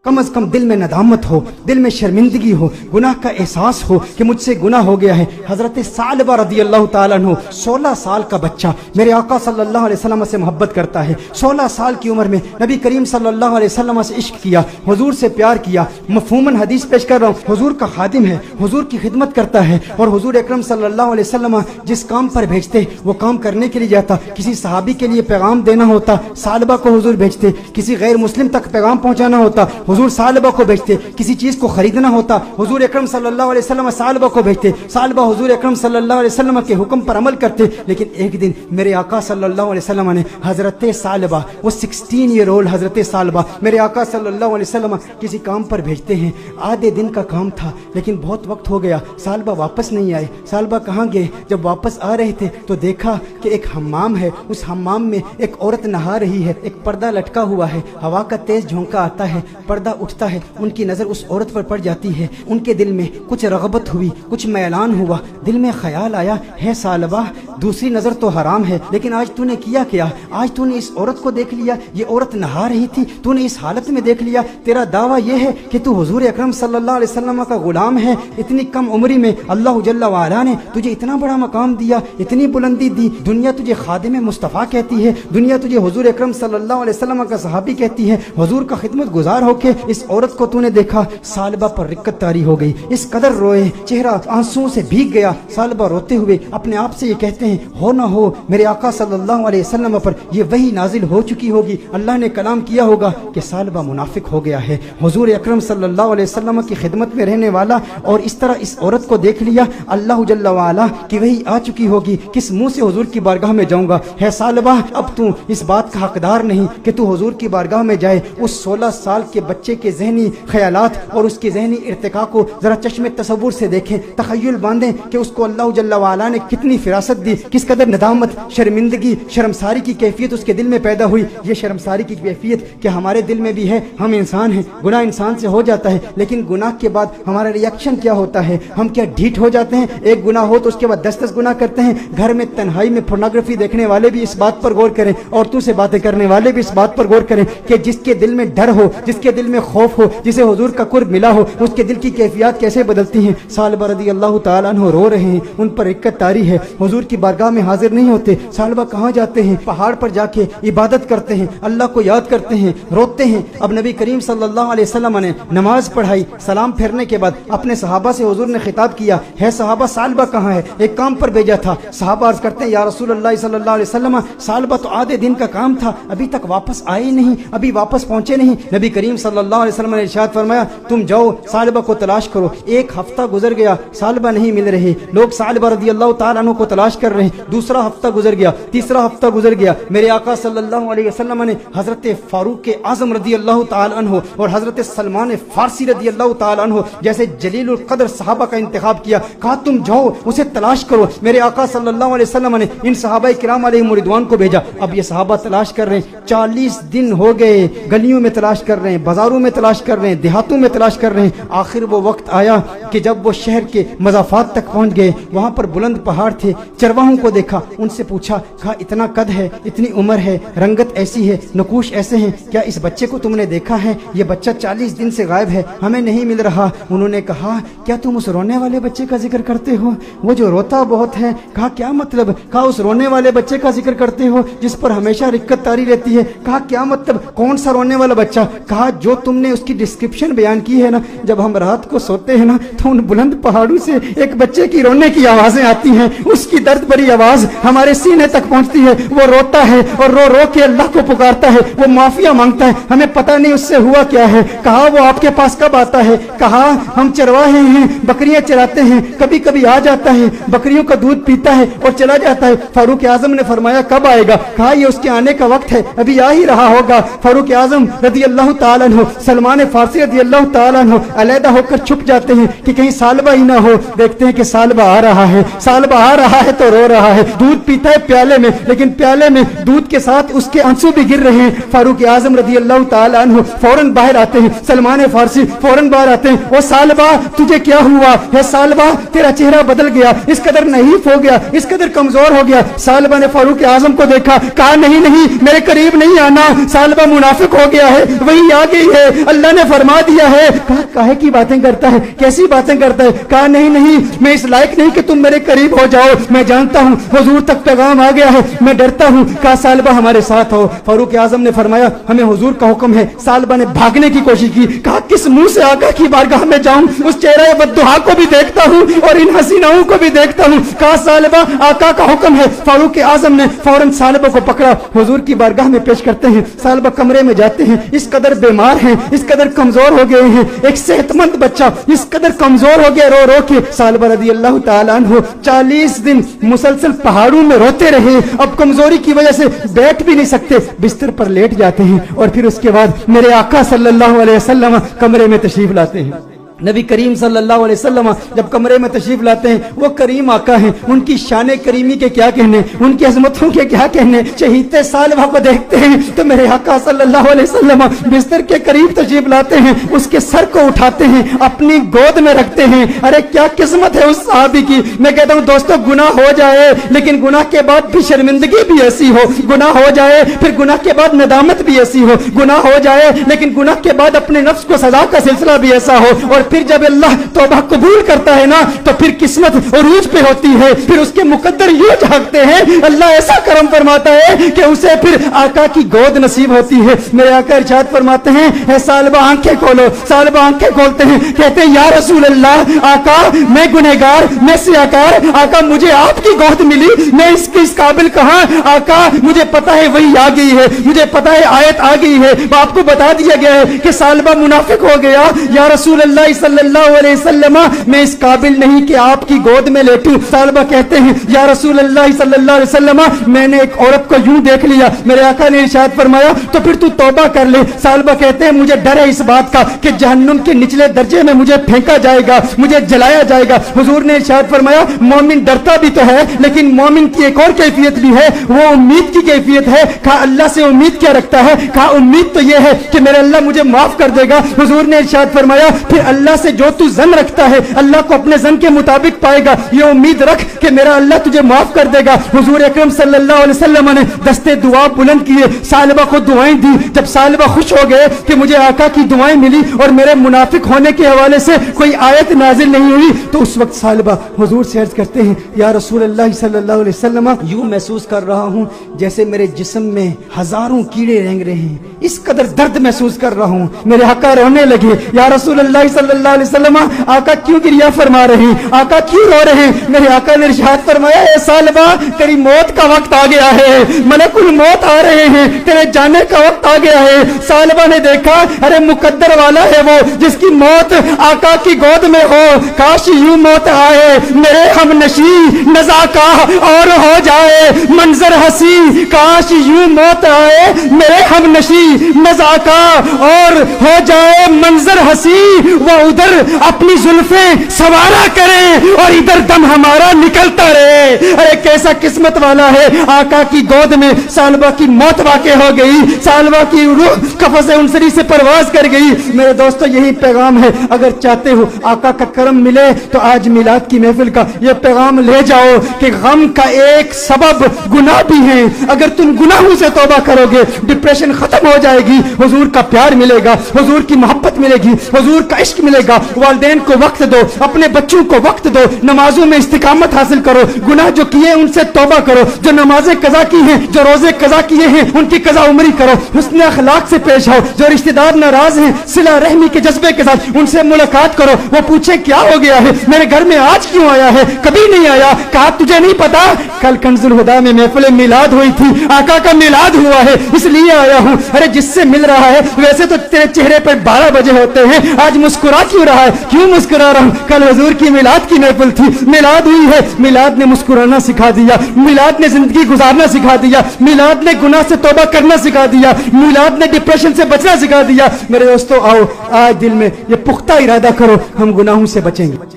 कम अज कम दिल में नदामत हो, दिल में शर्मिंदगी हो, गुनाह का एहसास हो कि मुझसे गुनाह हो गया है। हजरत सालबा रदी अल्लाह ताला अन्हु 16 साल का बच्चा मेरे आका सल्लल्लाहु अलैहि वसल्लम से मोहब्बत करता है। 16 साल की उम्र में नबी करीम सल्लल्लाहु अलैहि वसल्लम से इश्क किया, हुजूर से प्यार किया। मफहूमन हदीस पेश कर रहा हूँ, हुजूर का खादिम है, हुजूर की खिदमत करता है और हुजूर अकरम सल्लल्लाहु अलैहि वसल्लम जिस काम पर भेजते वो काम करने के लिए जाता। किसी सहाबी के लिए पैगाम देना होता, सालबा को हुजूर भेजते। किसी गैर मुस्लिम तक पैगाम पहुंचाना होता, हुजूर सालबा को भेजते। किसी चीज को खरीदना होता, हुजूर अकरम सल्लल्लाहु अलैहि वसल्लम सालबा को भेजते। सालबा हुजूर अकरम सल्लल्लाहु अलैहि वसल्लम के हुक्म पर अमल करते। लेकिन एक दिन मेरे आका सल्लल्लाहु अलैहि वसल्लम ने हजरत सालबा, वो 16 ईयर ओल्ड हजरत सालबा मेरे आका सल्लल्लाहु अलैहि वसल्लम किसी काम पर भेजते हैं। आधे दिन का काम था लेकिन बहुत वक्त हो गया, सालबा वापस नहीं आए। सालबा कहाँ गए? जब वापस आ रहे थे तो देखा कि एक हम्माम है, उस हम्माम में एक औरत नहा रही है, एक पर्दा लटका हुआ है, हवा का तेज झोंका आता है, पर्दा उठता है, उनकी नजर उस औरत पर पड़ जाती है। उनके दिल में कुछ रगबत हुई, कुछ मैलान हुआ, दिल में ख्याल आया, है सालबा दूसरी नजर तो हराम है लेकिन आज तूने किया क्या? आज तूने इस औरत को देख लिया, ये औरत नहा रही थी, तूने इस हालत में देख लिया। तेरा दावा ये है कि तू हुजूर अकरम सल्लल्लाहु अलैहि वसल्लम का गुलाम है। इतनी कम उम्री में अल्लाह जल्ला वाला ने तुझे इतना बड़ा मकाम दिया, इतनी बुलंदी दी। दुनिया तुझे खादिम मुस्तफ़ा कहती है, दुनिया तुझे हुजूर अकरम सल्लल्लाहु अलैहि वसल्लम का सहाबी कहती है। हुजूर का खिदमत गुजार होके इस औरत को तूने देखा। सालबा पर रिक्कत तारी हो गई, इस कदर रोए, चेहरा आंसुओं से भीग गया। सालबा रोते हुए अपने आप से ये कहते हैं, हो ना हो मेरे आका सल्लल्लाहु अलैहि वसल्लम पर ये वही नाजिल हो चुकी होगी, अल्लाह ने कलाम किया होगा कि सालबा मुनाफिक हो गया है, हुजूर अकरम सल्लल्लाहु अलैहि वसल्लम की खिदमत में रहने वाला, और इस तरह इस औरत को देख लिया, अल्लाह जल्ला वाला की वही आ चुकी होगी, किस मुंह से हुजूर की बारगाह में जाऊंगा। है सालबा अब तू इस बात का हकदार नहीं कि तू हुजूर की बारगाह में जाए। उस 16 साल के बच्चे के जहनी ख्यालात और उसके जहनी इर्तिका को जरा चश्मे तसव्वुर से देखें, तखय्युल बांधें कि उसको अल्लाह जल्ला वाला ने कितनी फिरासत दी, किस कदर नदामत, शर्मिंदगी, शर्मसारी की कैफियत उसके दिल में पैदा हुई। ये शर्मसारी की कैफियत कि हमारे दिल में भी है, हम इंसान हैं, गुनाह इंसान से हो जाता है, लेकिन गुनाह के बाद हमारा रिएक्शन क्या होता है? हम क्या ढीठ हो जाते हैं? एक गुनाह हो तो उसके बाद 10-10 गुनाह करते हैं। घर में तन्हाई में पोर्नोग्राफी देखने वाले भी इस बात पर गौर करें, औरतों से बातें करने वाले भी इस बात पर गौर करें कि जिसके दिल में डर हो, जिसके दिल में खौफ हो, जिसे हुजूर का कुर्ब मिला हो, उसके दिल की कैफियत कैसे बदलती हैं। सालबा रदी अल्लाह ताला अन्हु रो रहे हैं, उन पर रिक्कत तारी है, हुजूर की बारगाह में हाजिर नहीं होते। सालबा कहाँ जाते हैं? पहाड़ पर जाके इबादत करते हैं, अल्लाह को याद करते हैं, रोते हैं। अब नबी करीम सल्लल्लाहु अलैहि वसल्लम ने नमाज पढ़ाई, सलाम फेरने के बाद अपने सहाबा से हुजूर ने खिताब किया, है सहाबा सालबा कहाँ है? एक काम पर भेजा था। सहाबा अर्ज करते हैं, या रसूल अल्लाह सल्लल्लाहु अलैहि वसल्लम, सालबा तो आधे दिन का काम था, अभी तक वापस आए नहीं, अभी वापस पहुंचे नहीं। नबी करीम सल्लल्लाहु अलैहि वसल्लम ने इरशाद फरमाया, तुम जाओ सालबा को तलाश करो। एक हफ्ता गुजर गया, सालबा नहीं मिल रहे, लोग सालबा रदी अल्लाह ताला अन्हु को तलाश कर रहे हैं। दूसरा हफ्ता गुजर गया, तीसरा हफ्ता गुजर गया। मेरे आका सल्लल्लाहु अलैहि वसल्लम ने हजरत फारूक आजम रदी अल्लाह ताला अन्हु और हजरत सलमान फारसी रदी अल्लाह ताला अन्हु जैसे जलीलुल कद्र सहाबा का इंतखाब किया, कहा तुम जाओ उसे तलाश करो। मेरे आका सल्लल्लाहु अलैहि वसल्लम ने इन सहाबा किराम अलैहिम रिदवान को भेजा। अब ये सहाबा तलाश कर रहे हैं, 40 दिन हो गए, गलियों में तलाश कर रहे हैं, बाजारों में तलाश कर रहे हैं, देहातों में तलाश कर रहे हैं। आखिर वो वक्त आया कि जब वो शहर के मज़ाफात तक पहुंच गए, वहां पर बुलंद पहाड़ थे, चरवाहों को देखा, उनसे पूछा, कहा इतना कद है, इतनी उम्र है, रंगत ऐसी है, नकूश ऐसे हैं, क्या इस बच्चे को तुमने देखा है? ये बच्चा 40 दिन से गायब है, हमें नहीं मिल रहा। उन्होंने कहा, क्या तुम उस रोने वाले बच्चे का जिक्र करते हो, वो जो रोता बहुत है? कहा क्या मतलब? कहा उस रोने वाले बच्चे का जिक्र करते हो जिस पर हमेशा रिक्कत तारी रहती है? कहा क्या मतलब, कौन सा रोने वाला बच्चा? कहा जो तुमने उसकी डिस्क्रिप्शन बयान की है ना, जब हम रात को सोते हैं ना तो उन बुलंद पहाड़ों से एक बच्चे की रोने की आवाजें आती हैं, उसकी दर्द भरी आवाज हमारे सीने तक पहुंचती है, वो रोता है और रो रो के अल्लाह को पुकारता है, वो माफिया मांगता है, हमें पता नहीं उससे हुआ क्या है। कहा वो आपके पास कब आता है? कहा हम चरवाहे हैं, बकरियां चराते हैं, कभी कभी आ जाता है, बकरियों का दूध पीता है और चला जाता है। फारूक आजम ने फरमाया कब आएगा? कहा ये उसके आने का वक्त है, अभी आ ही रहा होगा। फारूक आजम रदी अल्लाह ताला अन्हु, सलमान फारसी रदी अल्लाह ताला अन्हु अलहदा होकर छुप जाते हैं कि कहीं सालबा ही ना हो। देखते हैं कि सालबा आ रहा है, सालबा आ रहा है तो रो रहा है, दूध पीता है प्याले में, लेकिन प्याले में दूध के साथ उसके आंसू भी गिर रहे हैं। फारूक आजम रजी अल्लाह ताला अन्हु फौरन बाहर आते हैं, सलमान फारसी फौरन बाहर आते हैं। ओ सालबा तुझे क्या हुआ है? सालबा तेरा चेहरा बदल गया, इस कदर नहीफ हो गया, इस कदर कमजोर हो गया। सालबा ने फारूक आजम को देखा, कहा नहीं नहीं मेरे करीब नहीं आना, सालबा मुनाफिक हो गया है, वही आ गई है, अल्लाह ने फरमा दिया है। कहा काहे की बातें करता है, कैसी बातें करता है? कहा नहीं नहीं मैं इस लायक नहीं कि तुम मेरे करीब हो जाओ, मैं जानता हूँ हुजूर तक पैगाम आ गया है, मैं डरता हूँ। कहा सालबा हमारे साथ हो। फारूक आजम ने फरमाया हमें हुजूर का हुक्म है। सालबा ने भागने की कोशिश की, कहा किस मुंह से आका की बारगाह में जाऊं, उस चेहरे बद्दुहा को भी देखता हूं और इन हसीनाओं को भी देखता हूं। कहा सालबा आका का हुक्म है। फारूक आजम ने फौरन सालबा को पकड़ा, हुजूर की बारगाह में पेश करते हैं। सालबा कमरे में जाते हैं, इस कदर बीमार हैं, इस कदर कमजोर हो गए हैं, एक सेहतमंद बच्चा इस कदर कमजोर हो गया रो रो के। सालबा रज़ी अल्लाह ताला अन्हु 40 दिन मुसलसल पहाड़ों में रोते रहे, अब कमजोरी की वजह से बैठ भी नहीं सकते, बिस्तर पर लेट जाते हैं और फिर उसके बाद मेरे आका सल्लल्लाहु अलैहि वसल्लम कमरे में तशरीफ लाते हैं। नबी करीम सल्लल्लाहु अलैहि वसल्लम जब कमरे में तशरीफ लाते हैं, वो करीम आका हैं, उनकी शान करीमी के क्या कहने, उनकी अजमतों के क्या कहने। शहीद सालबा को देखते हैं तो मेरे आका सल्लल्लाहु अलैहि वसल्लम बिस्तर के करीब तशरीफ लाते हैं, उसके सर को उठाते हैं, अपनी गोद में रखते हैं। अरे क्या किस्मत है उस सहाबी की। मैं कहता हूँ दोस्तों गुनाह हो जाए लेकिन गुनाह के बाद भी शर्मिंदगी भी ऐसी हो, गुनाह हो जाए फिर गुनाह के बाद नदामत भी ऐसी हो, गुनाह हो जाए लेकिन गुनाह के बाद अपने नफ्स को सजा का सिलसिला भी ऐसा हो, और फिर जब अल्लाह तौबा कबूल करता है ना तो फिर किस्मत उरूज पे होती है, फिर उसके मुकद्दर यूं झांकते हैं, अल्लाह ऐसा करम फरमाता है कि उसे फिर आका की गोद नसीब होती है। मेरे आका इरशाद फरमाते हैं सालबा आंखें खोलो। सालबा आंखें खोलते हैं, कहते हैं या रसूल अल्लाह, आका मैं गुनहगार, मैं सियाकार, आका मुझे आपकी गोद मिली, मैं इसके इस काबिल कहां, आका मुझे पता है वही आ गई है, मुझे पता है आयत आ गई है, आपको बता दिया गया है कि सालबा मुनाफिक हो गया। या रसूल अल्लाह सल्लल्लाहु अलैहि वसल्लम मैं इस काबिल नहीं कि आपकी गोद में लेटूं। सालबा कहते हैं या रसूल अल्लाह सल्लल्लाहु अलैहि वसल्लम मैंने एक औरत को यूं देख लिया, मेरे आका ने इरशाद फरमाया तो फिर तू तौबा कर ले। सालबा कहते हैं मुझे डर है इस बात का कि जहन्नुम के निचले दर्जे में मुझे फेंका जाएगा, मुझे जलाया जाएगा। हुजूर ने इरशाद फरमाया मोमिन डरता भी तो है लेकिन मोमिन की एक और कैफियत भी है, वो उम्मीद की कैफियत है। कहा अल्लाह से उम्मीद क्या रखता है? कहा उम्मीद तो ये है कि मेरे अल्लाह मुझे माफ कर देगा। हुजूर ने इरशाद फरमाया फिर अल्लाह से जो तू जन रखता है अल्लाह को अपने जन के मुताबिक पाएगा, ये उम्मीद रख कि मेरा अल्लाह तुझे माफ कर देगा। हुजूर अकरम सल्लल्लाहु अलैहि वसल्लम ने दस्ते दुआ बुलंद किए, सालबा को दुआएं दी। जब सालबा खुश हो गए कि मुझे आका की दुआएं मिली और मेरे मुनाफिक होने के हवाले से कोई आयत नाजिल नहीं हुई, तो उस वक्त सालबा हुजूर से अर्ज करते हैं या रसूल अल्लाह सल्लल्लाहु अलैहि वसल्लम यूं महसूस कर रहा हूं जैसे मेरे जिस्म में हजारों कीड़े रेंग रहे हैं, इस कदर दर्द महसूस कर रहा हूं। मेरे आका रोने लगे, या रसूल अल्लाह सल्लल्लाहु अलैहि वसल्लम आका क्यों गिरिया फरमा रहे हैं, आका क्यों रो रहे हैं? मेरे आका ने इरशाद फरमाया ए सालबा तेरी मौत का वक्त आ गया है, मलकुल मौत आ रहे हैं, तेरे जाने का वक्त आ गया है। सालबा ने देखा अरे मुकद्दर वाला है वो जिसकी मौत आका की गोद में हो, काश यूं मौत आए मेरे हम नशी नजाका और हो जाए मंजर हसी, काश यूं मौत आए मेरे हम नशी नजाका और हो जाए मंजर हसी, वो उधर अपनी जुल्फे सवारा करे और इधर दम हमारा निकलता रहे। अरे कैसा किस्मत वाला है, आका की गोद में सालबा की मौत वाक़ हो गई, सालबा की रूह कफ़स उनसरी से परवाज कर गई। मेरे दोस्तों यही पैगाम है, अगर चाहते हो आका का करम मिले तो आज मिलाद की महफिल का ये पैगाम ले जाओ कि गम का एक सबब गुनाह भी है, अगर तुम गुनाहों से तौबा करोगे डिप्रेशन खत्म हो जाएगी, हुजूर का प्यार मिलेगा, हुजूर की मोहब्बत मिलेगी, हुजूर का इश्क मिलेगा। वालिदैन को वक्त दो, अपने बच्चों को वक्त दो, नमाजों में इस्तिकामत हासिल करो, गुनाह जो किए उनसे तौबा करो, जो नमाजें कज़ा की हैं, जो रोजे कज़ा किए हैं उनकी कज़ा उमरी करो, हुस्न अखलाक से पेश आओ, जो रिश्तेदार नाराज हैं सिला रहमी के जज्बे के साथ उनसे मुलाकात करो, वो पूछे क्या हो गया है, मेरे घर में आज क्यों आया है, कभी नहीं आया। कहा तुझे नहीं पता कल कंजुल हुदा में महफिल मिलाद हुई थी, आका का मिलाद हुआ है इसलिए आया हूँ। अरे जिससे मिल रहा है वैसे तो तेरे चेहरे पर 12 बजे होते हैं, आज मुस्कुरा क्यों रहा है, क्यों मुस्कुरा रहा हूँ? कल हुजूर की मिलाद की महफिल थी, मिलाद हुई है, मिलाद ने मुस्कुराना सिखा दिया, मिलाद ने जिंदगी गुजारना सिखा दिया, मिलाद ने गुनाह से तौबा करना सिखा दिया, मिलाद ने डिप्रेशन से बचना सिखा दिया। मेरे दोस्तों आओ आज दिल में ये पुख्ता इरादा करो, हम गुनाहों से बचेंगे।